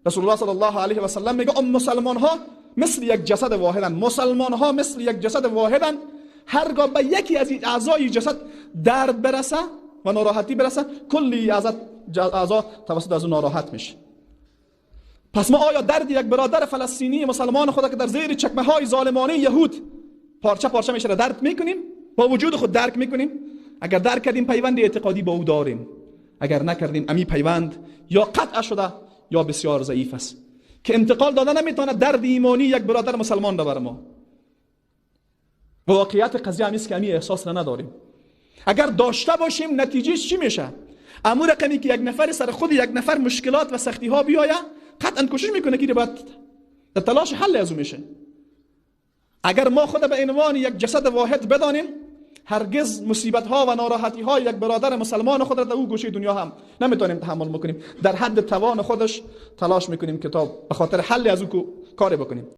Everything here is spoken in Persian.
رسول الله صلی الله علیه و سلم میگه مسلمان ها مثل یک جسد واحدن. مسلمان ها مثل یک جسد واحدن. هرگاه به یکی از اعضای جسد درد برسه و ناراحتی برسه، کلی اعضا توسط از اون ناراحت میشه. پس ما آیا درد یک برادر فلسطینی مسلمان خدا که در زیر چکمه های ظالمانه یهود پارچه پارچه میشه درد میکنیم؟ با وجود خود درک میکنیم؟ اگر درک کردیم پیوند اعتقادی با او داریم، اگر نکردیم امی پیوند یا قطع شده یا بسیار ضعیف است که انتقال داده نمیتونه درد ایمانی یک برادر مسلمان را بر ما. واقعیت قضیه همیست که امی احساس را نداریم. اگر داشته باشیم نتیجه چی میشه؟ امور رقمی که یک نفر سر خود یک نفر مشکلات و سختی ها بیایه، قطعا کوشش میکنه که باید در تلاش حل از او میشه. اگر ما خود به عنوان یک جسد واحد بدانیم، هرگز مصیبت ها و ناراحتی های یک برادر مسلمان خود را در او گوشه دنیا هم نمیتونیم تحمل بکنیم. در حد توان خودش تلاش میکنیم که تا به خاطر حل از او کار بکنیم.